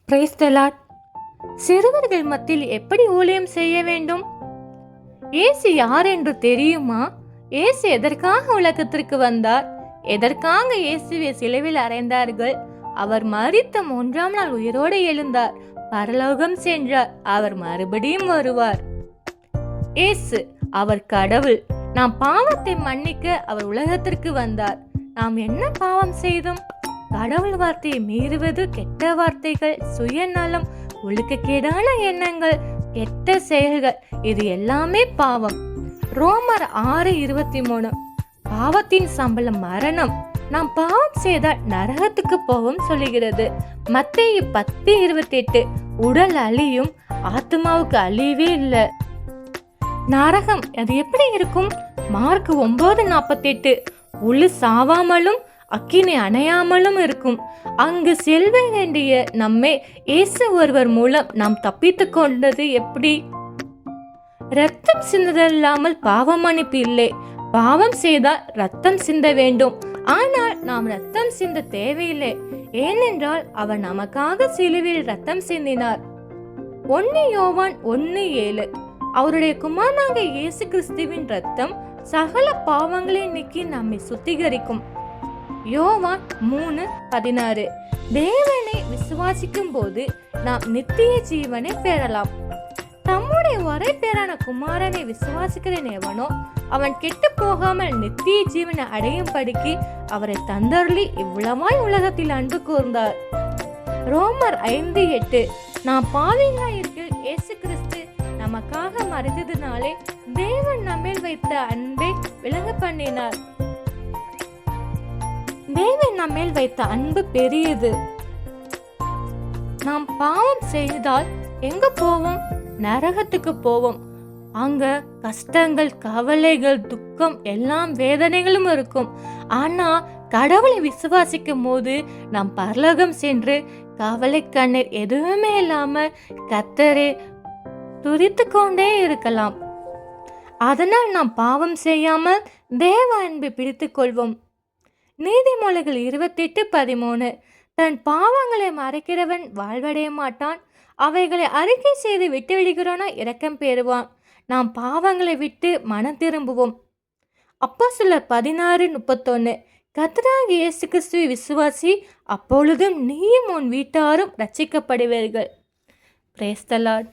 Praise the Lord. சிறுவர்கள் மத்தியில் எப்படி ஊழியம் செய்ய வேண்டும்? இயேசு யார் என்று தெரியுமா? இயேசு எதற்காக உலகத்திற்கு வந்தார்? எதற்காக இயேசுவை சிலுவையில் அறைந்தார்கள்? அவர் மரித்த 3ஆம் நாள் உயிரோடு எழுந்தார், பரலோகம் சென்றார், அவர் மறுபடியும் வருவார். இயேசு அவர் கடவுள். நாம் பாவத்தை மன்னிக்க அவர் உலகத்திற்கு வந்தார். நாம் என்ன பாவம் செய்தோம்? கடவுள் வார்த்தையை மீறுவது, கெட்ட வார்த்தைகள், சுயநலம், ஒழுக்கக்கேடான எண்ணங்கள், கெட்ட செயல்கள், இது எல்லாமே பாவம். ரோமர் 6:23 பாவத்தின் சம்பளம் மரணம். நாம் பாவம் செய்தால் நரகத்துக்கு போவோம் சொல்லுகிறது. மத்தேயு 10:28 உடல் அழியும், ஆத்மாவுக்கு அழிவே இல்லை. நரகம் அது எப்படி இருக்கும்? மார்க் 9:48 உள்ள சாவாமலும் அக்கினி அணையாமலும் இருக்கும். அங்கு செல்ல வேண்டிய நம்மை இயேசு ஒருவர் மூலம் நாம் தப்பித்து கொண்டது எப்படி? ரத்தம் சிந்துதல் இல்லாமல் பாவம் மன்னிப்பு இல்லை. பாவம் செய்தால் ரத்தம் சிந்த வேண்டும். ஆனால் நாம் ரத்தம் சிந்த தேவையில்லை. ஏனென்றால் அவர் நமக்காக சிலுவையில் ரத்தம் சிந்தினார். 1 யோவான் 1:7 அவருடைய குமாரனாக இயேசு கிறிஸ்துவின் ரத்தம் சகல பாவங்களை நீக்கி நம்மை சுத்திகரிக்கும். யோவான் 3:16 தேவனை விசுவாசிக்கும் போது நாம் நித்திய ஜீவனை பெறலாம். தம்முடைய ஒரே பேரான குமாரனை விசுவாசிக்கிறேன் எவனோ அவன் கெட்டு போகாமல் நித்திய ஜீவனை அடையும் படிக்கு அவரை தந்தருளி இவ்வளவாய் உலகத்தில் அன்பு கூர்ந்தார். ரோமர் 5:8 நாம் பாவிகளாயிருக்க இயேசு கிறிஸ்து நமக்காக மறைந்ததினாலே தேவன் நம்மேல் வைத்த அன்பை விளங்க பண்ணினார். தேவன் நம்மேல் வைத்த அன்பு பெரியது. நாம் பாவம் செய்தால் எங்க போவோம்? நரகத்துக்கு போவோம். அங்க கஷ்டங்கள், கவலைகள், துக்கம், எல்லாம் வேதனைகளும் இருக்கும். ஆனா கடவுளை விசுவாசிக்கும் போது நாம் பரலோகம் சென்று கவலை கண்ணீர் எதுவுமே இல்லாம கர்த்தரை துதித்து கொண்டே இருக்கலாம். அதனால் நாம் பாவம் செய்யாமல் தேவ அன்பை பிடித்துக் கொள்வோம். நீதிமொழிகள் 28:13 தன் பாவங்களை மறைக்கிறவன் வாழ்வடைய மாட்டான், அவைகளை அறிக்கை செய்து விட்டு விடுகிறோனா இரக்கம் பெறுவான். நாம் பாவங்களை விட்டு மனம் திரும்புவோம். அப்போஸ்தலர் 16:31 கர்த்தராகிய இயேசு கிறிஸ்துவை விசுவாசி, அப்பொழுதும் நீயும் உன் வீட்டாரும் ரட்சிக்கப்படுவீர்கள். Praise the Lord.